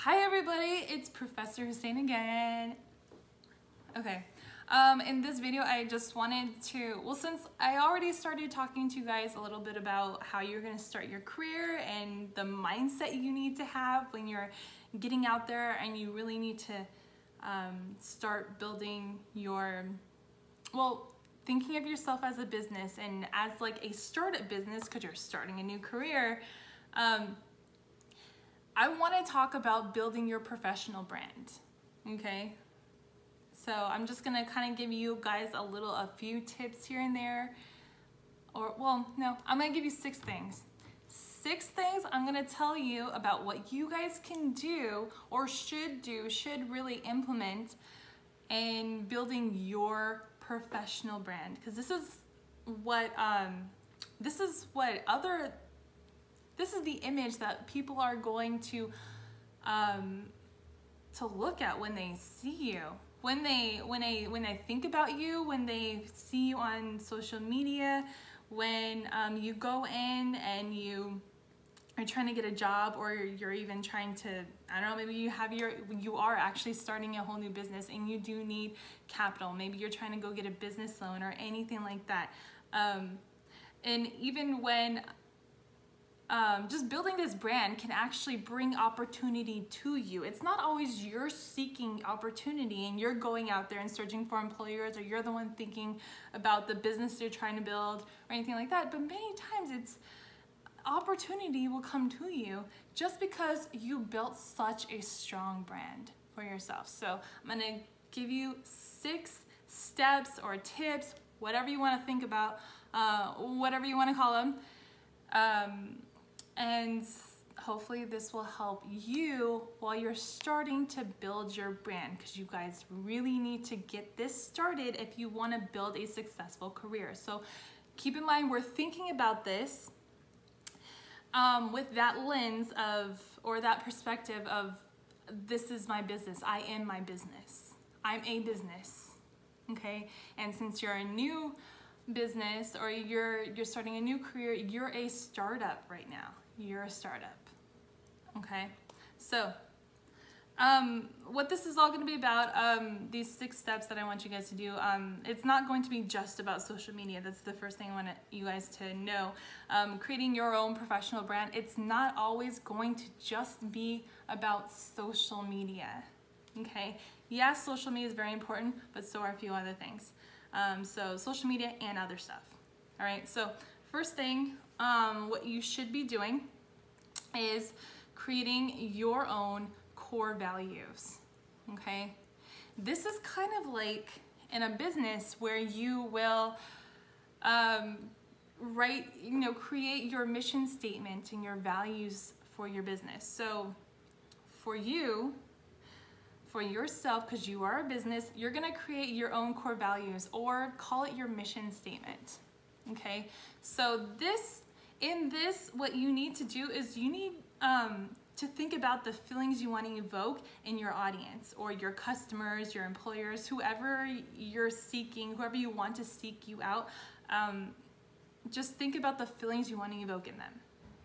Hi everybody, it's Professor Hussein again. Okay, in this video I just wanted to, since I already started talking to you guys a little bit about how you're going to start your career and the mindset you need to have when you're getting out there and you really need to start building your, thinking of yourself as a business and as like a startup business because you're starting a new career. I want to talk about building your professional brand, okay? So I'm just gonna kind of give you guys a few tips here and there, no, I'm gonna give you 6 things. 6 things I'm gonna tell you about what you guys can do or should really implement in building your professional brand. Because this is the image that people are going to look at when they see you. When they think about you, when they see you on social media, when you go in and you are trying to get a job, or you're even trying to, I don't know, maybe you are actually starting a whole new business and you do need capital. Maybe you're trying to go get a business loan or anything like that. And even when just building this brand can actually bring opportunity to you. It's not always you're seeking opportunity and you're going out there and searching for employers, or you're the one thinking about the business you're trying to build or anything like that. But many times it's opportunity will come to you just because you built such a strong brand for yourself. So I'm gonna give you 6 steps or tips, whatever you want to think about, whatever you want to call them. And hopefully this will help you while you're starting to build your brand, because you guys really need to get this started if you want to build a successful career. So keep in mind, we're thinking about this with that lens of, or that perspective of, this is my business. I am my business. I'm a business. Okay. And since you're a new business, or you're starting a new career, you're a startup right now. You're a startup. Okay, so what this is all going to be about, these 6 steps that I want you guys to do, it's not going to be just about social media. That's the first thing I want you guys to know. Creating your own professional brand, it's not always going to just be about social media. Okay, yes, social media is very important, but so are a few other things. So social media and other stuff. All right, so first thing, what you should be doing is creating your own core values. Okay, this is kind of like in a business where you will create your mission statement and your values for your business. So for you, for yourself, because you are a business, you're gonna create your own core values, or call it your mission statement. Okay, so what you need to do is you need to think about the feelings you want to evoke in your audience, or your customers, your employers, whoever you're seeking, whoever you want to seek you out. Just think about the feelings you want to evoke in them.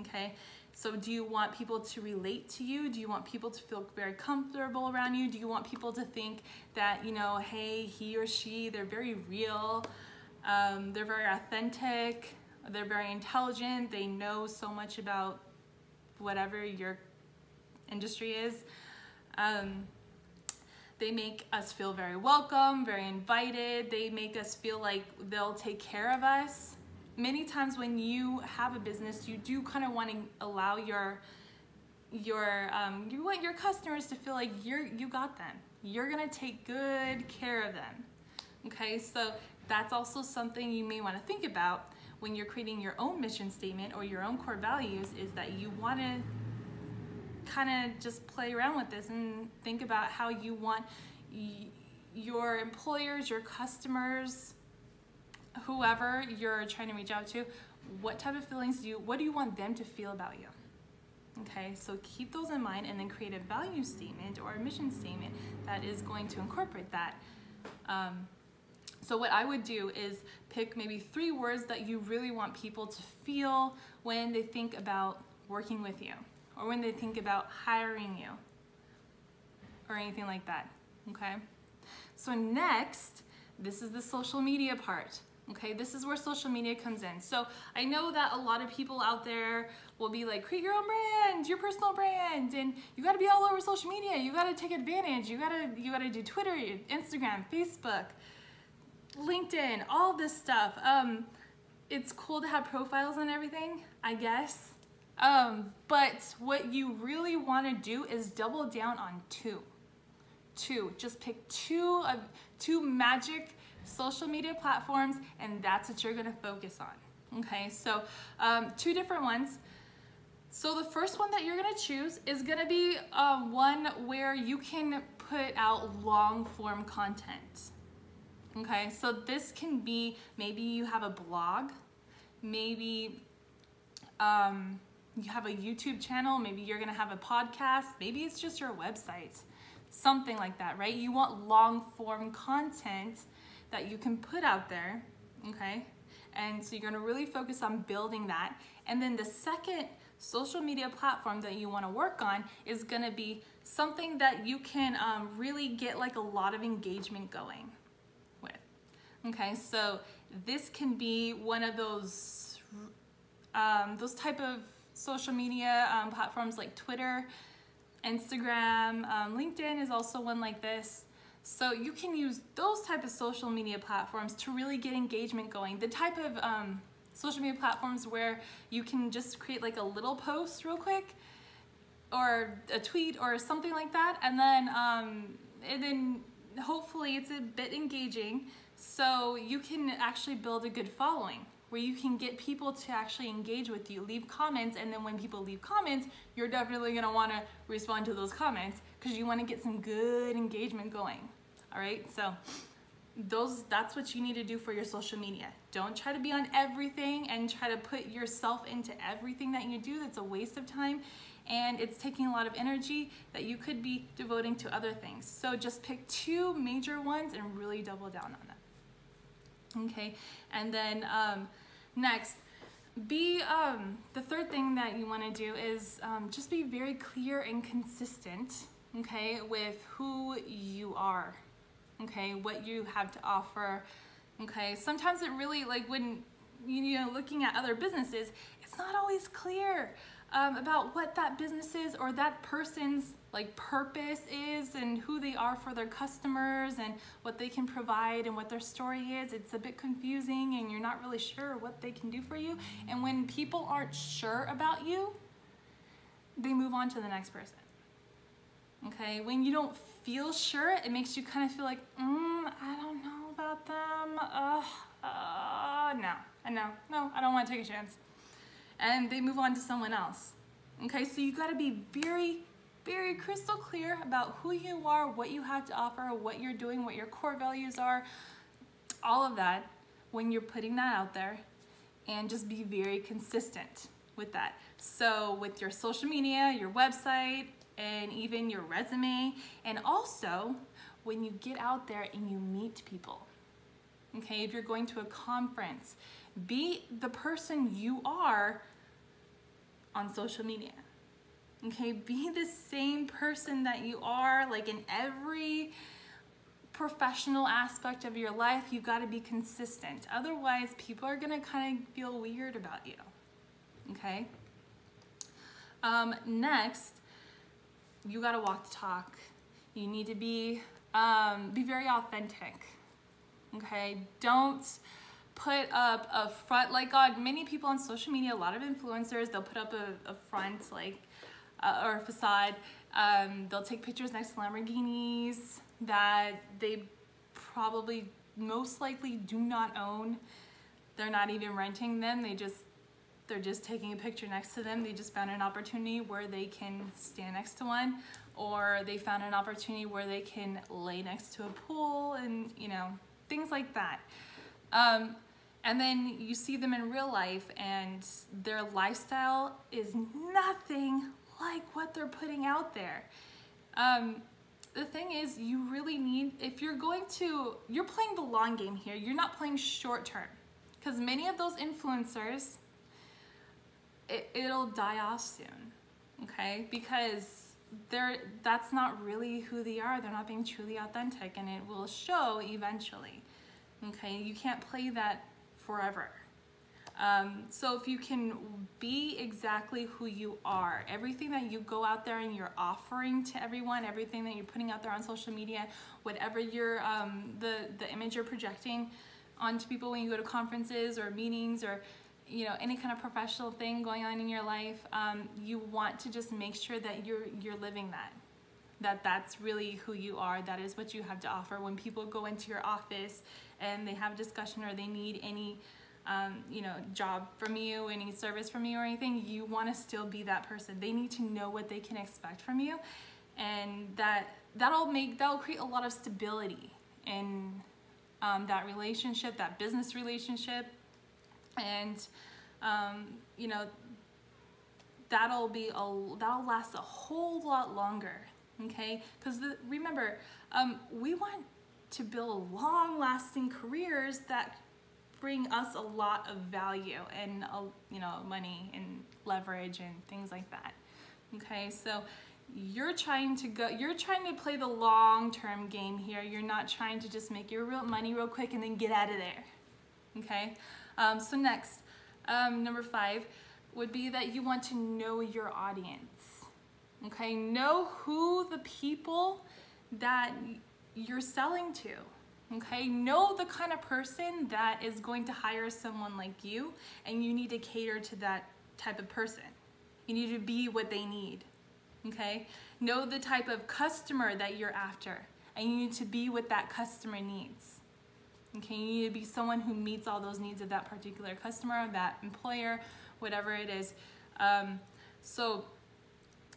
Okay, so do you want people to relate to you? Do you want people to feel very comfortable around you? Do you want people to think that, you know, hey, he or she, they're very real, they're very authentic, they're very intelligent, they know so much about whatever your industry is. They make us feel very welcome, very invited. They make us feel like they'll take care of us. Many times when you have a business, you do kind of want to allow you want your customers to feel like you got them. You're gonna take good care of them. Okay, so that's also something you may want to think about when you're creating your own mission statement or your own core values, is that you want to kind of just play around with this and think about how you want your employers, your customers, whoever you're trying to reach out to, what type of feelings what do you want them to feel about you? Okay, so keep those in mind, and then create a value statement or a mission statement that is going to incorporate that. So what I would do is pick maybe 3 words that you really want people to feel when they think about working with you, or when they think about hiring you. or anything like that, okay? So next, this is the social media part. Okay, this is where social media comes in. So I know that a lot of people out there will be like, create your own brand, your personal brand, and you gotta be all over social media. You gotta take advantage. You gotta do Twitter, Instagram, Facebook, LinkedIn, all this stuff. It's cool to have profiles and everything, I guess. But what you really wanna do is double down on two. Just pick two magic social media platforms, and that's what you're gonna focus on. Okay, so two different ones. So the first one that you're gonna choose is gonna be one where you can put out long form content. Okay, so this can be, maybe you have a blog, maybe you have a YouTube channel, maybe you're gonna have a podcast, maybe it's just your website, something like that, right? You want long form content that you can put out there, okay? And so you're gonna really focus on building that. And then the second social media platform that you wanna work on is gonna be something that you can really get like a lot of engagement going with, okay? So this can be one of those type of social media platforms like Twitter, Instagram, LinkedIn is also one like this. So you can use those type of social media platforms to really get engagement going. The type of social media platforms where you can just create like a little post real quick or a tweet or something like that, and then hopefully it's a bit engaging so you can actually build a good following where you can get people to actually engage with you, leave comments, and then when people leave comments, you're definitely gonna wanna respond to those comments because you wanna get some good engagement going, all right? So that's what you need to do for your social media. Don't try to be on everything and try to put yourself into everything that you do. That's a waste of time, and it's taking a lot of energy that you could be devoting to other things. So just pick two major ones and really double down on them. Okay, and then next, the third thing that you want to do is just be very clear and consistent, okay, with who you are, okay, what you have to offer, okay. Sometimes it really, like when looking at other businesses, it's not always clear about what that business is or that person's like purpose is and who they are for their customers and what they can provide and what their story is. It's a bit confusing and you're not really sure what they can do for you. And when people aren't sure about you, they move on to the next person. Okay, when you don't feel sure, it makes you kind of feel like, I don't know about them. No, I don't want to take a chance. And they move on to someone else. Okay, so you got to be very, very crystal clear about who you are, what you have to offer, what you're doing, what your core values are, all of that when you're putting that out there, and just be very consistent with that. So with your social media, your website, and even your resume, and also when you get out there and you meet people. Okay, if you're going to a conference, be the person you are on social media. Okay, be the same person that you are, like in every professional aspect of your life. You got to be consistent. Otherwise, people are gonna kind of feel weird about you. Okay. Next, you got to walk the talk. You need to be very authentic. Okay, don't put up a front, like on many people on social media, a lot of influencers, they'll put up a front like or a facade. They'll take pictures next to Lamborghinis that they probably most likely do not own. They're not even renting them. They're just taking a picture next to them. They just found an opportunity where they can stand next to one, or they found an opportunity where they can lay next to a pool, and things like that. And then you see them in real life and their lifestyle is nothing like what they're putting out there. The thing is, you really need, if you're playing the long game here, you're not playing short term, because many of those influencers, it'll die off soon, okay? Because that's not really who they are. They're not being truly authentic, and it will show eventually. Okay, you can't play that forever. So if you can be exactly who you are, everything that you go out there and you're offering to everyone, everything that you're putting out there on social media, whatever you're, the image you're projecting onto people when you go to conferences or meetings or, you know, any kind of professional thing going on in your life, you want to just make sure that you're living that's really who you are. That is what you have to offer. When people go into your office and they have a discussion or they need any you know, job from you, any service from you or anything, you want to still be that person. They need to know what they can expect from you, and that'll create a lot of stability in that relationship, that business relationship, and you know, that'll last a whole lot longer. Okay, because remember, we want to build long-lasting careers that bring us a lot of value and you know, money and leverage and things like that. Okay, so you're trying to play the long-term game here. You're not trying to just make your real money real quick and then get out of there. Okay, so next, number 5 would be that you want to know your audience. Okay, know who the people that you're selling to. Okay, know the kind of person that is going to hire someone like you, and you need to cater to that type of person. You need to be what they need. Okay, know the type of customer that you're after, and you need to be what that customer needs. Okay, you need to be someone who meets all those needs of that particular customer, that employer, whatever it is. So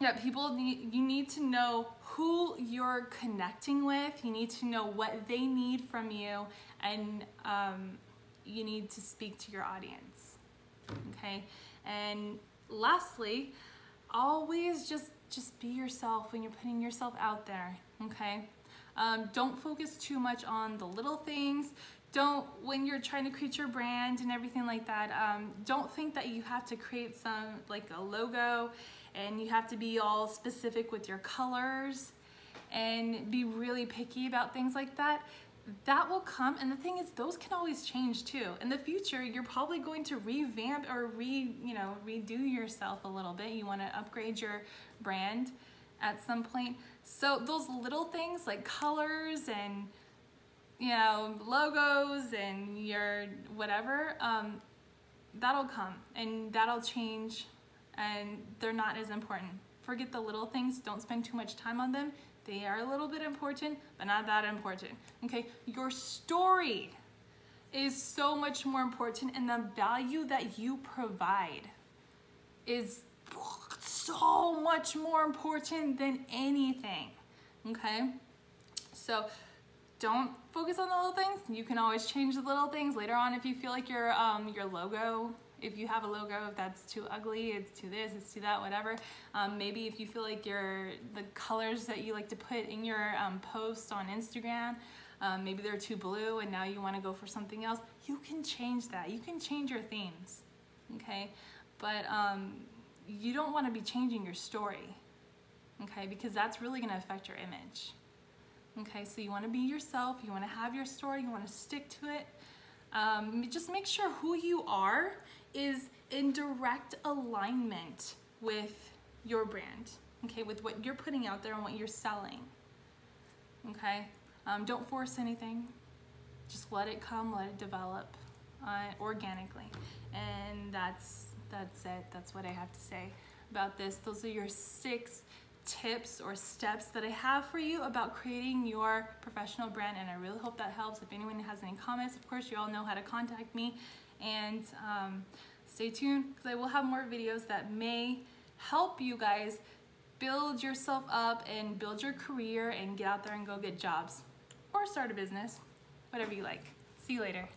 yeah, you need to know who you're connecting with. You need to know what they need from you, and you need to speak to your audience. Okay, and lastly, always just be yourself when you're putting yourself out there. Okay, don't focus too much on the little things. When you're trying to create your brand and everything like that, don't think that you have to create like a logo and you have to be all specific with your colors and be really picky about things like that. That will come, and the thing is, those can always change too. In the future, you're probably going to revamp or redo yourself a little bit. You want to upgrade your brand at some point. So those little things like colors and, you know, logos and your whatever, that'll come and that'll change, and they're not as important. Forget the little things. Don't spend too much time on them. They are a little bit important, but not that important. Okay, your story is so much more important, and the value that you provide is so much more important than anything. Okay, so don't focus on the little things. You can always change the little things later on if you feel like your logo, if you have a logo, if that's too ugly, it's too this, it's too that, whatever. Maybe if you feel like the colors that you like to put in your posts on Instagram, maybe they're too blue and now you want to go for something else, you can change that. You can change your themes, okay? But you don't want to be changing your story, okay? Because that's really going to affect your image. Okay, so you want to be yourself, you want to have your story, you want to stick to it. Just make sure who you are is in direct alignment with your brand, okay, with what you're putting out there and what you're selling, okay? Don't force anything. Just let it come, let it develop organically. And that's it. That's what I have to say about this. Those are your 6 tips or steps that I have for you about creating your professional brand, and I really hope that helps. If anyone has any comments, of course, you all know how to contact me, and stay tuned because I will have more videos that may help you guys build yourself up and build your career and get out there and go get jobs or start a business, whatever you like. See you later.